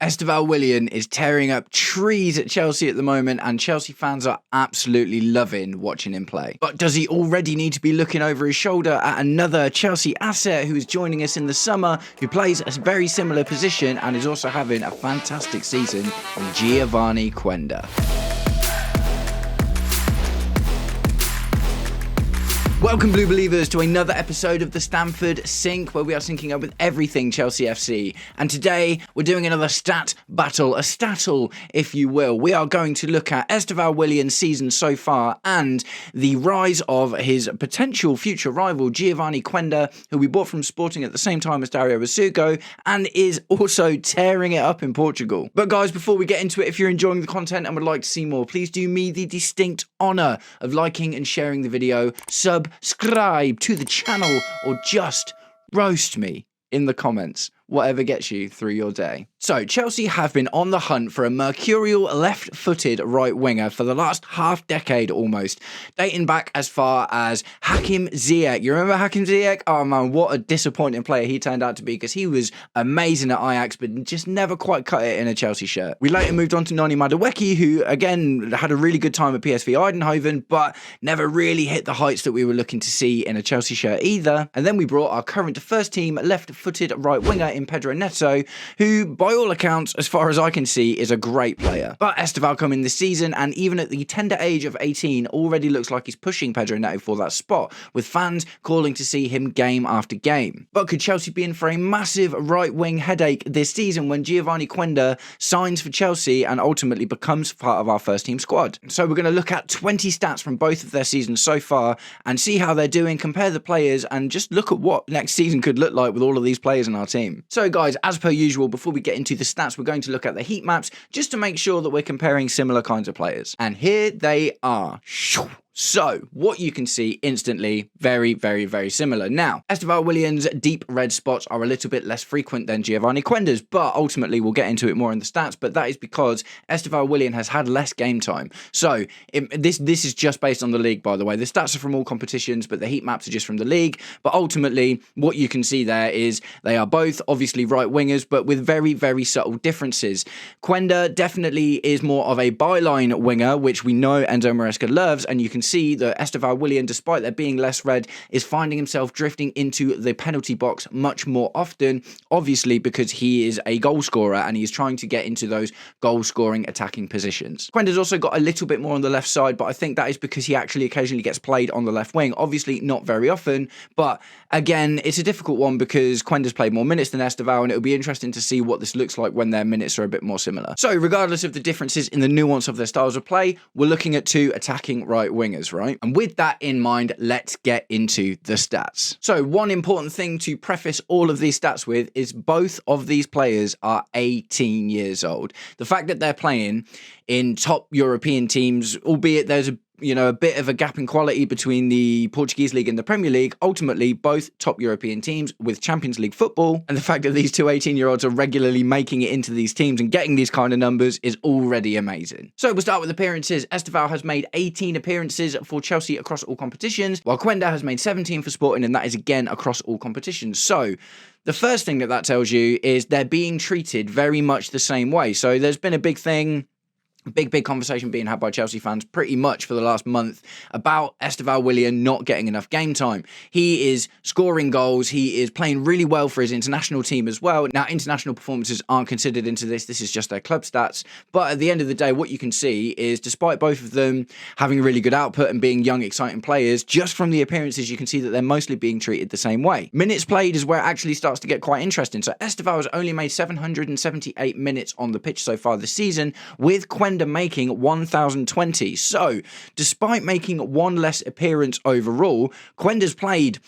Estevão Willian is tearing up trees at Chelsea at the moment, and Chelsea fans are absolutely loving watching him play. But does he already need to be looking over his shoulder at another Chelsea asset who is joining us in the summer, who plays a very similar position and is also having a fantastic season, in Giovanni Quenda? Welcome, Blue Believers, to another episode of the Stamford Sync, where we are syncing up with everything Chelsea FC. And today, we're doing another stat battle, a stattle, if you will. We are going to look at Estevão Willian's season so far and the rise of his potential future rival, Giovanni Quenda, who we bought from Sporting at the same time as Dario Basugo, and is also tearing it up in Portugal. But guys, before we get into it, if you're enjoying the content and would like to see more, please do me the distinct honour of liking and sharing the video, subscribe to the channel, or just roast me in the comments, whatever gets you through your day. So, Chelsea have been on the hunt for a mercurial left-footed right winger for the last half decade almost, dating back as far as Hakim Ziyech. You remember Hakim Ziyech? Oh man, what a disappointing player he turned out to be, because he was amazing at Ajax but just never quite cut it in a Chelsea shirt. We later moved on to Noni Madueke, who again had a really good time at PSV Eindhoven but never really hit the heights that we were looking to see in a Chelsea shirt either. And then we brought our current first team left-footed right winger in Pedro Neto, who by all accounts, as far as I can see, is a great player. But Estevão come in this season, and even at the tender age of 18, already looks like he's pushing Pedro Neto for that spot, with fans calling to see him game after game. But could Chelsea be in for a massive right wing headache this season when Giovanni Quenda signs for Chelsea and ultimately becomes part of our first team squad? So we're going to look at 20 stats from both of their seasons so far and see how they're doing, compare the players, and just look at what next season could look like with all of these players in our team. So guys, as per usual, before we get into the stats, we're going to look at the heat maps just to make sure that we're comparing similar kinds of players. And here they are. So, what you can see instantly, very, very, very similar. Now, Estevão Willian's deep red spots are a little bit less frequent than Giovanni Quenda's, but ultimately we'll get into it more in the stats, but that is because Estevão Willian has had less game time. So, this is just based on the league, by the way. The stats are from all competitions, but the heat maps are just from the league. But ultimately, what you can see there is they are both obviously right wingers, but with very, very subtle differences. Quenda definitely is more of a byline winger, which we know Enzo Maresca loves, and you can see that Estevão Willian, despite there being less red, is finding himself drifting into the penalty box much more often, obviously because he is a goal scorer and he's trying to get into those goal scoring attacking positions. Quenda's also got a little bit more on the left side, but I think that is because he actually occasionally gets played on the left wing, obviously not very often, but again, it's a difficult one because Quenda's played more minutes than Estevão, and it'll be interesting to see what this looks like when their minutes are a bit more similar. So regardless of the differences in the nuance of their styles of play, we're looking at two attacking right wingers, right? And with that in mind, let's get into the stats. So one important thing to preface all of these stats with is both of these players are 18 years old. The fact that they're playing in top European teams, albeit there's a bit of a gap in quality between the Portuguese League and the Premier League, ultimately both top European teams with Champions League football, and the fact that these two 18-year-olds are regularly making it into these teams and getting these kind of numbers is already amazing. So we'll start with appearances. Estevão has made 18 appearances for Chelsea across all competitions, while Quenda has made 17 for Sporting, and that is again across all competitions. So the first thing that tells you is they're being treated very much the same way. So there's been a big thing, big conversation being had by Chelsea fans pretty much for the last month about Estevão Willian not getting enough game time. He is scoring goals. He is playing really well for his international team as well. Now, international performances aren't considered into this. This is just their club stats. But at the end of the day, what you can see is despite both of them having really good output and being young, exciting players, just from the appearances, you can see that they're mostly being treated the same way. Minutes played is where it actually starts to get quite interesting. So Estevão has only made 778 minutes on the pitch so far this season, with Quenda making 1,020. So, despite making one less appearance overall, Quenda's played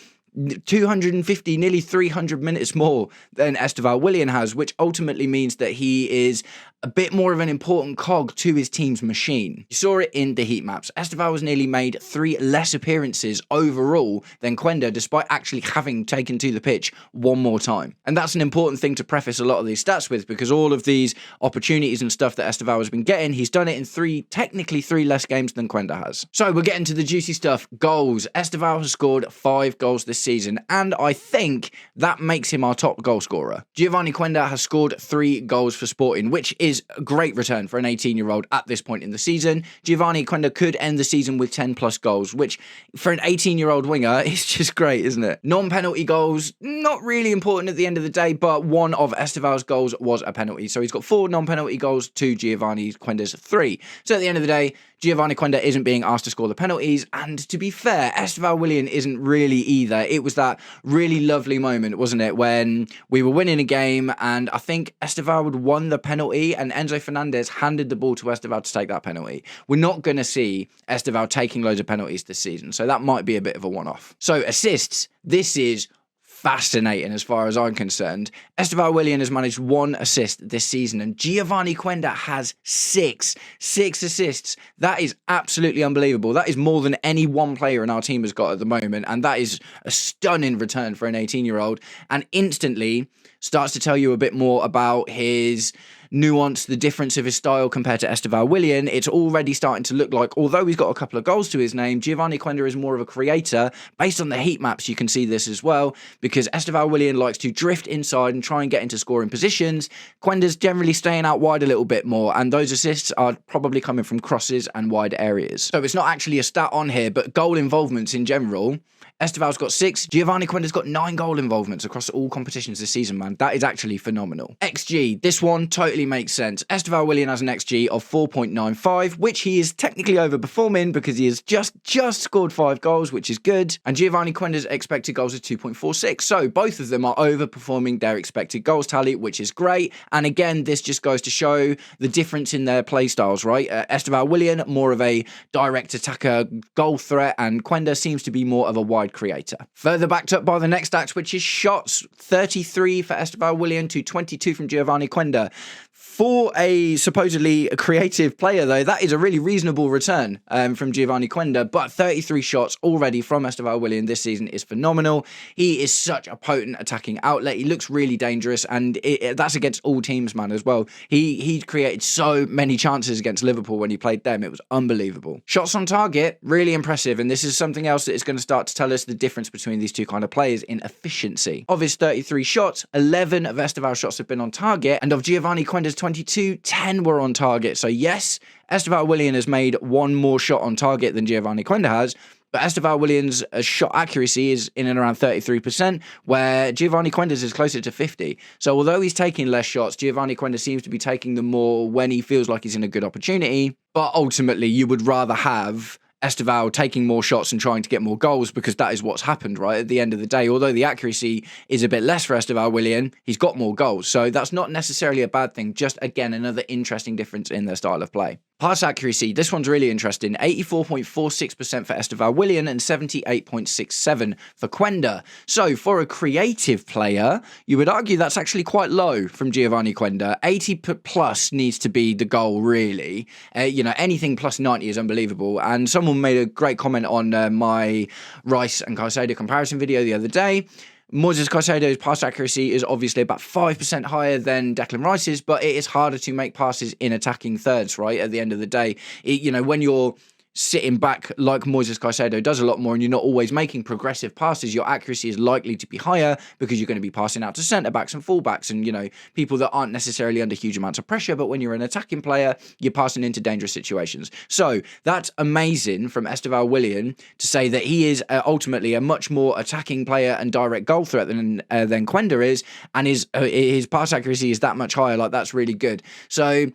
250, nearly 300 minutes more than Estevão Willian has, which ultimately means that he is a bit more of an important cog to his team's machine. You saw it in the heat maps. Estevão has nearly made 3 less appearances overall than Quenda, despite actually having taken to the pitch one more time. And that's an important thing to preface a lot of these stats with, because all of these opportunities and stuff that Estevão has been getting, he's done it in technically three less games than Quenda has. So we're getting to the juicy stuff. Goals. Estevão has scored 5 goals this season, and I think that makes him our top goal scorer. Giovanni Quenda has scored 3 goals for Sporting, which is a great return for an 18-year-old at this point in the season. Giovanni Quenda could end the season with 10 plus goals, which for an 18-year-old winger is just great, isn't it? Non-penalty goals, not really important at the end of the day, but one of Estevao's goals was a penalty. So he's got 4 non-penalty goals to Giovanni Quenda's 3. So at the end of the day, Giovanni Quenda isn't being asked to score the penalties, and to be fair, Estevão Willian isn't really either. It was that really lovely moment, wasn't it, when we were winning a game, and I think Estevão had won the penalty, and Enzo Fernandez handed the ball to Estevão to take that penalty. We're not going to see Estevão taking loads of penalties this season, so that might be a bit of a one-off. So assists, this is fascinating as far as I'm concerned. Estevão Willian has managed 1 assist this season, and Giovanni Quenda has 6 assists. That is absolutely unbelievable. That is more than any one player in our team has got at the moment, and that is a stunning return for an 18-year-old, and instantly starts to tell you a bit more about his nuance, the difference of his style compared to Estevão Willian. It's already starting to look like, although he's got a couple of goals to his name, Giovanni Quenda is more of a creator. Based on the heat maps, you can see this as well, because Estevão Willian likes to drift inside and try and get into scoring positions. Quenda's generally staying out wide a little bit more, and those assists are probably coming from crosses and wide areas. So it's not actually a stat on here, but goal involvements in general, Estevao's got 6. Giovanni Quenda's got 9 goal involvements across all competitions this season, man. That is actually phenomenal. XG, this one totally makes sense. Estevão Willian has an XG of 4.95, which he is technically overperforming because he has just scored 5 goals, which is good. And Giovanni Quenda's expected goals is 2.46. So both of them are overperforming their expected goals tally, which is great. And again, this just goes to show the difference in their play styles, right? Estevão Willian, more of a direct attacker, goal threat, and Quenda seems to be more of a wide creator. Further backed up by the next stats, which is shots, 33 for Estevão Willian to 22 from Giovanni Quenda. For a supposedly creative player, though, that is a really reasonable return from Giovanni Quenda, but 33 shots already from Estevão Willian this season is phenomenal. He is such a potent attacking outlet. He looks really dangerous, and that's against all teams, man, as well. He created so many chances against Liverpool when he played them. It was unbelievable. Shots on target, really impressive, and this is something else that is going to start to tell us the difference between these two kind of players in efficiency. Of his 33 shots, 11 of Estevao's shots have been on target, and of Giovanni Quenda's 22, 10 were on target. So yes, Estevão Willian has made 1 more shot on target than Giovanni Quenda has, but Estevão Willian's shot accuracy is in and around 33%, where Giovanni Quenda's is closer to 50. So although he's taking less shots, Giovanni Quenda seems to be taking them more when he feels like he's in a good opportunity. But ultimately, you would rather have Estevão taking more shots and trying to get more goals, because that is what's happened, right? At the end of the day, although the accuracy is a bit less for Estevão Willian, he's got more goals. So that's not necessarily a bad thing. Just, again, another interesting difference in their style of play. Pass accuracy, this one's really interesting. 84.46% for Estevão Willian and 78.67% for Quenda. So for a creative player, you would argue that's actually quite low from Giovanni Quenda. 80 plus needs to be the goal, really. Anything plus 90 is unbelievable. And someone made a great comment on my Rice and Caicedo comparison video the other day. Moises Caicedo's pass accuracy is obviously about 5% higher than Declan Rice's, but it is harder to make passes in attacking thirds, right? At the end of the day, when you're sitting back like Moises Caicedo does a lot more and you're not always making progressive passes, your accuracy is likely to be higher because you're going to be passing out to centre-backs and full-backs and, people that aren't necessarily under huge amounts of pressure, but when you're an attacking player, you're passing into dangerous situations. So that's amazing from Estevão Willian to say that he is ultimately a much more attacking player and direct goal threat than Quenda is, and his pass accuracy is that much higher. Like, that's really good. So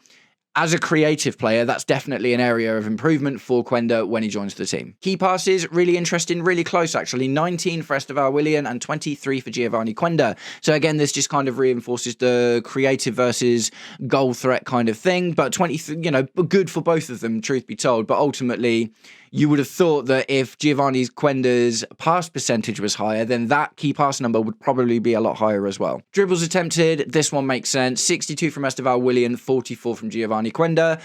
as a creative player, that's definitely an area of improvement for Quenda when he joins the team. Key passes, really interesting, really close actually. 19 for Estevão Willian and 23 for Giovanni Quenda. So again, this just kind of reinforces the creative versus goal threat kind of thing. But good for both of them, truth be told. But ultimately, you would have thought that if Giovanni Quenda's pass percentage was higher, then that key pass number would probably be a lot higher as well. Dribbles attempted, this one makes sense. 62 from Estevão Willian, 44 from Giovanni Quenda.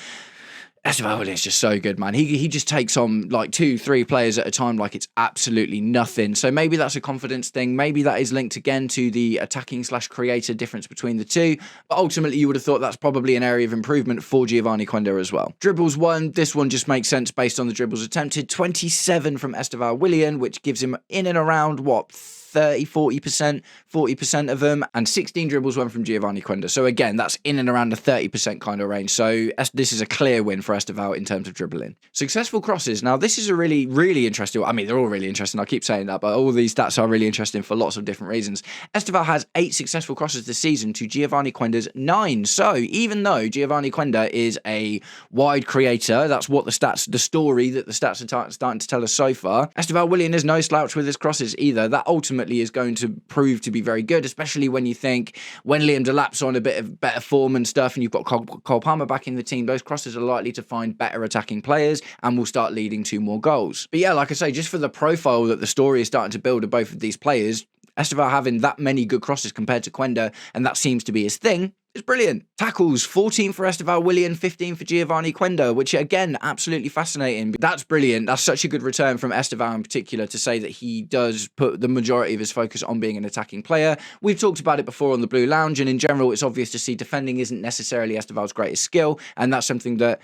Estevão Willian is just so good, man. He just takes on like 2-3 players at a time like it's absolutely nothing. So maybe that's a confidence thing. Maybe that is linked again to the attacking/creator difference between the two. But ultimately, you would have thought that's probably an area of improvement for Giovanni Quenda as well. Dribbles won. This one just makes sense based on the dribbles attempted. 27 from Estevão Willian, which gives him in and around, what, 40% of them, and 16 dribbles won from Giovanni Quenda. So again, that's in and around the 30% kind of range. So this is a clear win for Estevão in terms of dribbling. Successful crosses. Now, this is a really, really interesting, I mean, they're all really interesting. I keep saying that, but all these stats are really interesting for lots of different reasons. Estevão has 8 successful crosses this season to Giovanni Quenda's 9. So even though Giovanni Quenda is a wide creator, that's what the story that the stats are starting to tell us so far, Estevão Willian is no slouch with his crosses either. That ultimately is going to prove to be very good, especially when you think when Liam Delap's on a bit of better form and stuff, and you've got Cole Palmer back in the team, those crosses are likely to find better attacking players and will start leading to more goals. But yeah, like I say, just for the profile that the story is starting to build of both of these players, Estevão having that many good crosses compared to Quenda, and that seems to be his thing, is brilliant. Tackles, 14 for Estevão Willian, 15 for Giovanni Quenda, which again, absolutely fascinating. That's brilliant. That's such a good return from Estevão in particular to say that he does put the majority of his focus on being an attacking player. We've talked about it before on the Blue Lounge, and in general, it's obvious to see defending isn't necessarily Estevão's greatest skill, and that's something that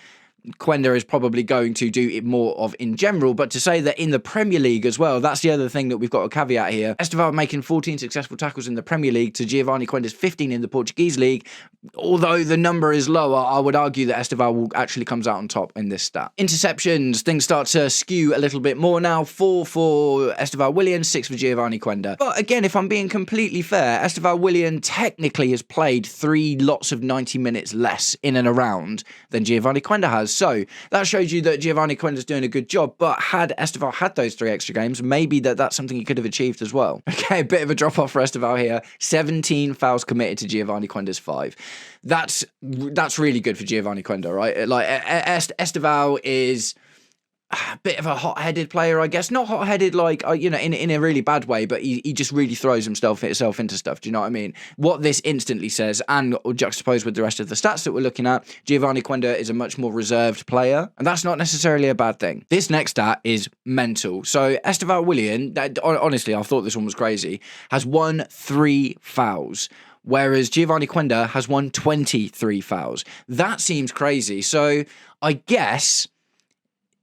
Quenda is probably going to do it more of in general, but to say that in the Premier League as well, that's the other thing that we've got a caveat here. Estevão making 14 successful tackles in the Premier League to Giovanni Quenda's 15 in the Portuguese league. Although the number is lower, I would argue that Estevão will actually comes out on top in this stat. Interceptions, things start to skew a little bit more now. 4 for Estevão Willian, 6 for Giovanni Quenda. But again, if I'm being completely fair, Estevão Willian technically has played 3 lots of 90 minutes less in and around than Giovanni Quenda has. So that shows you that Giovanni Quenda's doing a good job, but had Estevão had those 3 extra games, maybe that's something he could have achieved as well. Okay, a bit of a drop-off for Estevão here. 17 fouls committed to Giovanni Quenda's 5. That's really good for Giovanni Quenda, right? Like, Estevão is a bit of a hot-headed player, I guess. Not hot-headed like, in a really bad way, but he just really throws himself into stuff. Do you know what I mean? What this instantly says, and juxtaposed with the rest of the stats that we're looking at, Giovanni Quenda is a much more reserved player, and that's not necessarily a bad thing. This next stat is mental. So Estevão Willian, honestly, I thought this one was crazy, has won 3 fouls. Whereas Giovanni Quenda has won 23 fouls. That seems crazy. So I guess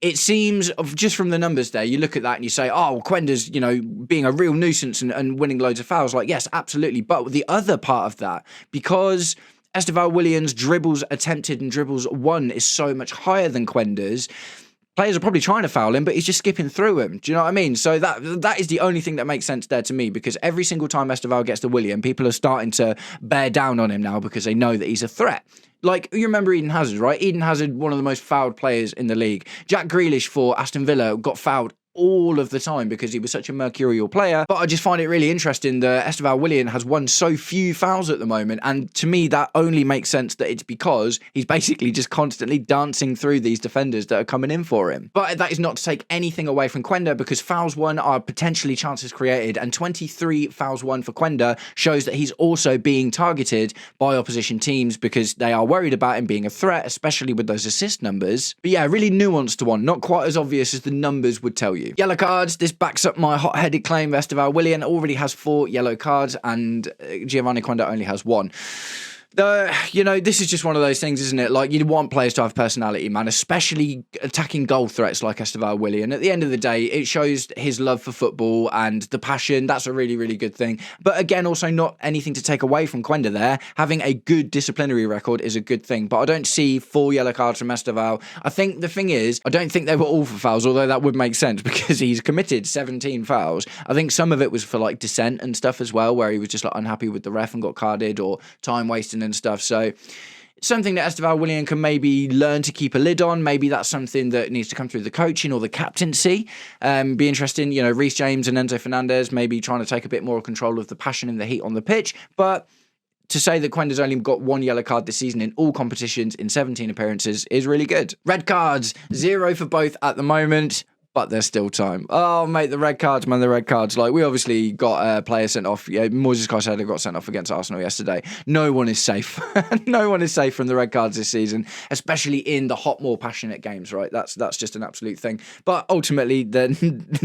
it seems, just from the numbers there, you look at that and you say, oh, Quenda's, being a real nuisance and winning loads of fouls. Like, yes, absolutely. But the other part of that, because Estevão Willian's dribbles attempted and dribbles won is so much higher than Quenda's, players are probably trying to foul him, but he's just skipping through him. Do you know what I mean? So that is the only thing that makes sense there to me, because every single time Estevão gets to Willian, people are starting to bear down on him now because they know that he's a threat. Like, you remember Eden Hazard, right? Eden Hazard, one of the most fouled players in the league. Jack Grealish for Aston Villa got fouled all of the time because he was such a mercurial player. But I just find it really interesting that Estevão Willian has won so few fouls at the moment, and to me that only makes sense that it's because he's basically just constantly dancing through these defenders that are coming in for him. But that is not to take anything away from Quenda, because fouls won are potentially chances created, and 23 fouls won for Quenda shows that he's also being targeted by opposition teams because they are worried about him being a threat, especially with those assist numbers. But yeah, really nuanced one, not quite as obvious as the numbers would tell you. Yellow cards, this backs up my hot-headed claim. Estevão Willian already has 4 yellow cards and Giovanni Quenda only has 1. This is just one of those things, isn't it? Like, you want players to have personality, man, especially attacking goal threats like Estevão Willian. At the end of the day, it shows his love for football and the passion. That's a really, really good thing. But again, also not anything to take away from Quenda there. Having a good disciplinary record is a good thing, but I don't see 4 yellow cards from Estevão. I think the thing is, I don't think they were all for fouls, although that would make sense because he's committed 17 fouls. I think some of it was for like dissent and stuff as well, where he was just like unhappy with the ref and got carded, or time wasting and stuff. So something that Estevão Willian can maybe learn to keep a lid on. Maybe that's something that needs to come through the coaching or the captaincy. Be interesting, Reece James and Enzo Fernandez maybe trying to take a bit more control of the passion and the heat on the pitch. But to say that Quenda's only got 1 yellow card this season in all competitions in 17 appearances is really good. Red cards, 0 for both at the moment. but there's still time. Oh, mate, the red cards, man, the red cards. Like, we obviously got a player sent off. Yeah, Moises Caicedo got sent off against Arsenal yesterday. No one is safe. No one is safe from the red cards this season, especially in the hot, more passionate games, right? That's just an absolute thing. But ultimately, the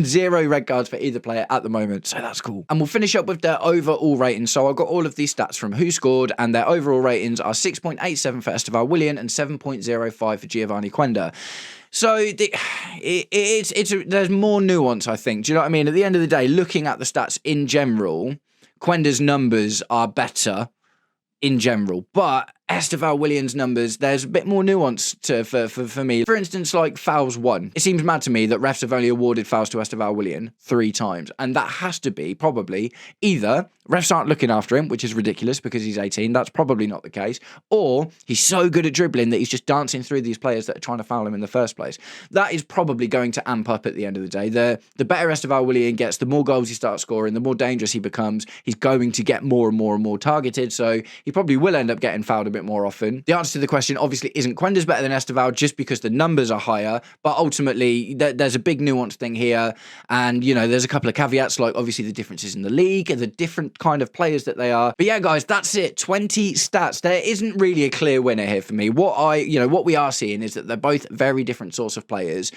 0 red cards for either player at the moment, so that's cool. And we'll finish up with their overall ratings. So I've got all of these stats from Who Scored, and their overall ratings are 6.87 for Estevão Willian and 7.05 for Giovanni Quenda. So there's more nuance, I think. Do you know what I mean? At the end of the day, looking at the stats in general, Quenda's numbers are better in general, but Estevão Willian's numbers, there's a bit more nuance for me. For instance, like fouls won. It seems mad to me that refs have only awarded fouls to Estevão Willian 3 times. And that has to be probably either refs aren't looking after him, which is ridiculous because he's 18. That's probably not the case. Or he's so good at dribbling that he's just dancing through these players that are trying to foul him in the first place. That is probably going to amp up at the end of the day. The better Estevão Willian gets, the more goals he starts scoring, the more dangerous he becomes. He's going to get more and more and more targeted. So he probably will end up getting fouled a bit more often. The answer to the question obviously isn't Quenda's better than Estevão just because the numbers are higher, but ultimately there's a big nuance thing here, and you know there's a couple of caveats like obviously the differences in the league and the different kind of players that they are. But yeah, guys, that's it. 20 stats. There isn't really a clear winner here for me. What we are seeing is that they're both very different sorts of players.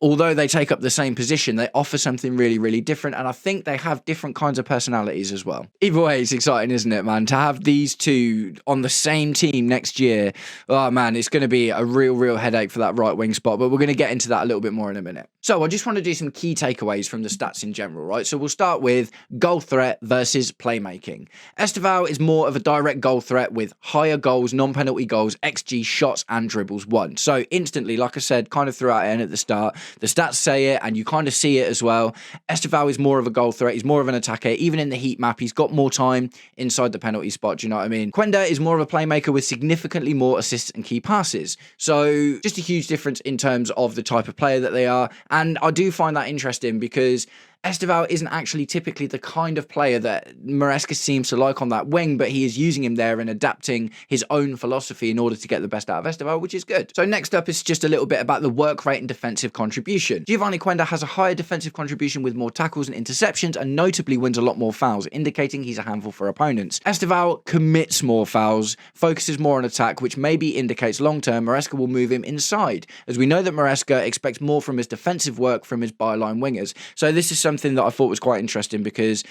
Although they take up the same position, they offer something really, really different. And I think they have different kinds of personalities as well. Either way, it's exciting, isn't it, man? To have these two on the same team next year, oh, man, it's going to be a real, real headache for that right wing spot. But we're going to get into that a little bit more in a minute. So I just want to do some key takeaways from the stats in general, right? So we'll start with goal threat versus playmaking. Estevão is more of a direct goal threat with higher goals, non-penalty goals, XG, shots, and dribbles won. So instantly, like I said, kind of throughout it at the start, the stats say it, and you kind of see it as well. Estevão is more of a goal threat. He's more of an attacker. Even in the heat map, he's got more time inside the penalty spot. Do you know what I mean? Quenda is more of a playmaker with significantly more assists and key passes. So just a huge difference in terms of the type of player that they are. And I do find that interesting because Estevão isn't actually typically the kind of player that Maresca seems to like on that wing, but he is using him there and adapting his own philosophy in order to get the best out of Estevão, which is good. So next up is just a little bit about the work rate and defensive contribution. Giovanni Quenda has a higher defensive contribution with more tackles and interceptions, and notably wins a lot more fouls, indicating he's a handful for opponents. Estevão commits more fouls, focuses more on attack, which maybe indicates long-term Maresca will move him inside, as we know that Maresca expects more from his defensive work from his byline wingers. So this is something that I thought was quite interesting because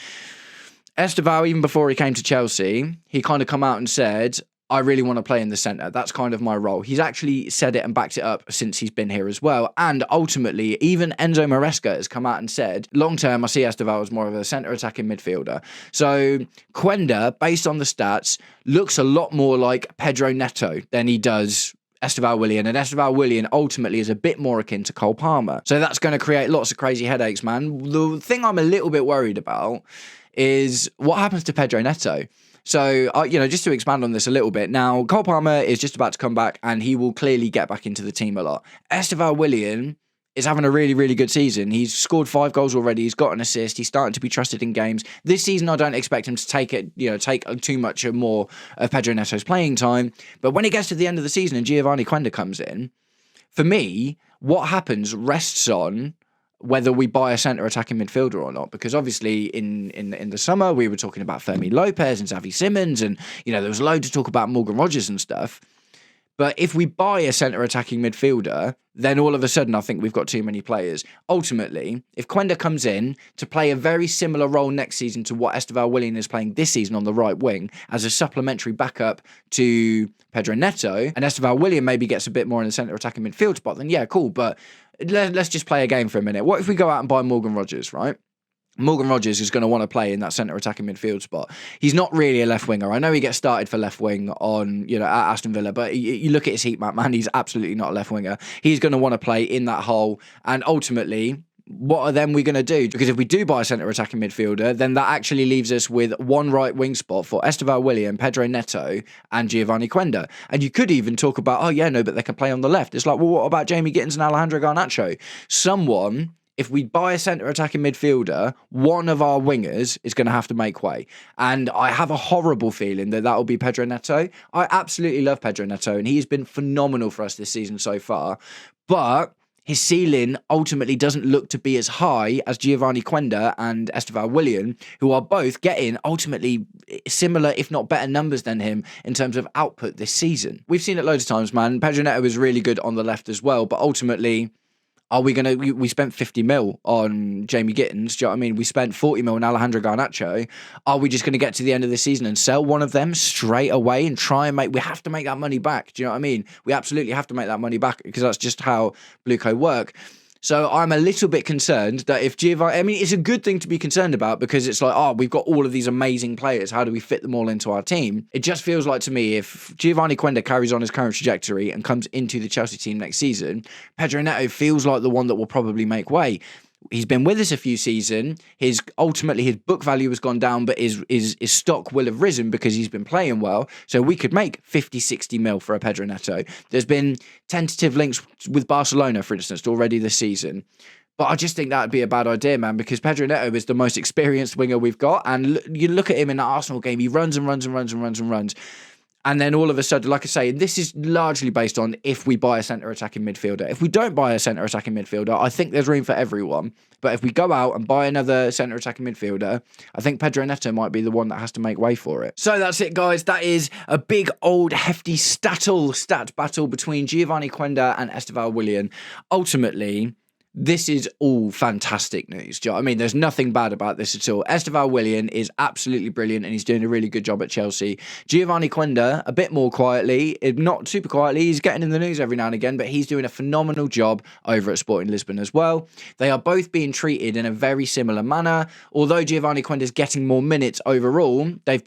Estevão, even before he came to Chelsea, he kind of come out and said, I really want to play in the centre. That's kind of my role. He's actually said it and backed it up since he's been here as well. And ultimately, even Enzo Maresca has come out and said, long term, I see Estevão as more of a centre attacking midfielder. So Quenda, based on the stats, looks a lot more like Pedro Neto than he does Estevão Willian, and Estevão Willian ultimately is a bit more akin to Cole Palmer. So that's going to create lots of crazy headaches, man. The thing I'm a little bit worried about is what happens to Pedro Neto. So, just to expand on this a little bit, now, Cole Palmer is just about to come back, and he will clearly get back into the team a lot. Estevão Willian is having a really, really good season. He's scored 5 goals already. He's got an assist. He's starting to be trusted in games. This season, I don't expect him to take too much more of Pedro Neto's playing time. But when it gets to the end of the season and Giovanni Quenda comes in, for me, what happens rests on whether we buy a centre attacking midfielder or not. Because obviously in the summer, we were talking about Fermin Lopez and Xavi Simons, and there was loads of talk about Morgan Rogers and stuff. But if we buy a centre attacking midfielder, then all of a sudden I think we've got too many players. Ultimately, if Quenda comes in to play a very similar role next season to what Estevão Willian is playing this season on the right wing as a supplementary backup to Pedro Neto, and Estevão Willian maybe gets a bit more in the centre attacking midfield spot, then yeah, cool. But let's just play a game for a minute. What if we go out and buy Morgan Rogers, right? Morgan Rogers is going to want to play in that centre attacking midfield spot. He's not really a left winger. I know he gets started for left wing on, at Aston Villa, but you look at his heat map, man, he's absolutely not a left winger. He's going to want to play in that hole, and ultimately, what are then we going to do? Because if we do buy a centre attacking midfielder, then that actually leaves us with one right wing spot for Estevão Willian, Pedro Neto, and Giovanni Quenda. And you could even talk about, but they can play on the left. It's like, well, what about Jamie Gittins and Alejandro Garnacho? If we buy a centre attacking midfielder, one of our wingers is going to have to make way. And I have a horrible feeling that will be Pedro Neto. I absolutely love Pedro Neto, and he's been phenomenal for us this season so far. But his ceiling ultimately doesn't look to be as high as Giovanni Quenda and Estevão Willian, who are both getting ultimately similar, if not better numbers than him in terms of output this season. We've seen it loads of times, man. Pedro Neto is really good on the left as well, but ultimately, we spent 50 mil on Jamie Gittins. Do you know what I mean? We spent 40 mil on Alejandro Garnacho. Are we just going to get to the end of the season and sell one of them straight away and try and we have to make that money back. Do you know what I mean? We absolutely have to make that money back because that's just how Blueco work. So I'm a little bit concerned that if Giovanni, I mean, it's a good thing to be concerned about because it's like, we've got all of these amazing players. How do we fit them all into our team? It just feels like to me, if Giovanni Quenda carries on his current trajectory and comes into the Chelsea team next season, Pedro Neto feels like the one that will probably make way. He's been with us a few seasons. Ultimately his book value has gone down, but his stock will have risen because he's been playing well. So we could make 50, 60 mil for a Pedro Neto. There's been tentative links with Barcelona, for instance, already this season. But I just think that would be a bad idea, man, because Pedro Neto is the most experienced winger we've got. And you look at him in that Arsenal game, he runs and runs and runs and runs and runs. And then all of a sudden, like I say, this is largely based on if we buy a centre attacking midfielder. If we don't buy a centre attacking midfielder, I think there's room for everyone. But if we go out and buy another centre attacking midfielder, I think Pedro Neto might be the one that has to make way for it. So that's it, guys. That is a big, old, hefty stat battle between Giovanni Quenda and Estevão Willian. Ultimately, this is all fantastic news. Do you know what I mean? There's nothing bad about this at all. Estevão Willian is absolutely brilliant and he's doing a really good job at Chelsea. Giovanni Quenda, a bit more quietly, not super quietly, he's getting in the news every now and again, but he's doing a phenomenal job over at Sporting Lisbon as well. They are both being treated in a very similar manner. Although Giovanni Quenda is getting more minutes overall, they've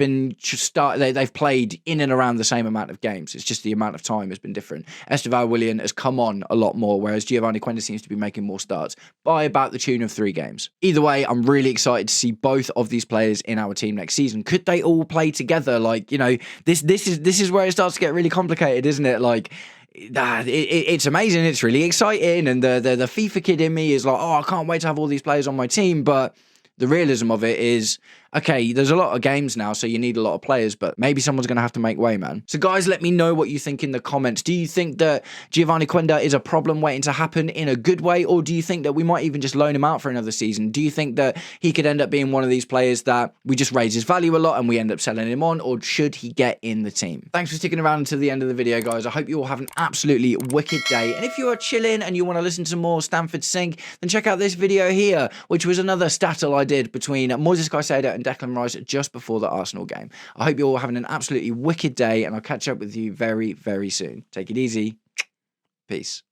played in and around the same amount of games. It's just the amount of time has been different. Estevão Willian has come on a lot more, whereas Giovanni Quenda seems to be making more starts by about the tune of 3 games. Either way, I'm really excited to see both of these players in our team next season. Could they all play together? Like, you know, this is where it starts to get really complicated, isn't it? Like, it's amazing, it's really exciting, and the FIFA kid in me is like, I can't wait to have all these players on my team, but the realism of it is, okay, there's a lot of games now, so you need a lot of players, but maybe someone's going to have to make way, man. So guys, let me know what you think in the comments. Do you think that Giovanni Quenda is a problem waiting to happen in a good way, or do you think that we might even just loan him out for another season? Do you think that he could end up being one of these players that we just raise his value a lot and we end up selling him on, or should he get in the team? Thanks for sticking around until the end of the video, guys. I hope you all have an absolutely wicked day, and if you are chilling and you want to listen to more Stamford Sync, then check out this video here, which was another stattle I did between Moises Caicedo and Declan Rice just before the Arsenal game. I hope you're all having an absolutely wicked day, and I'll catch up with you very, very soon. Take it easy. Peace.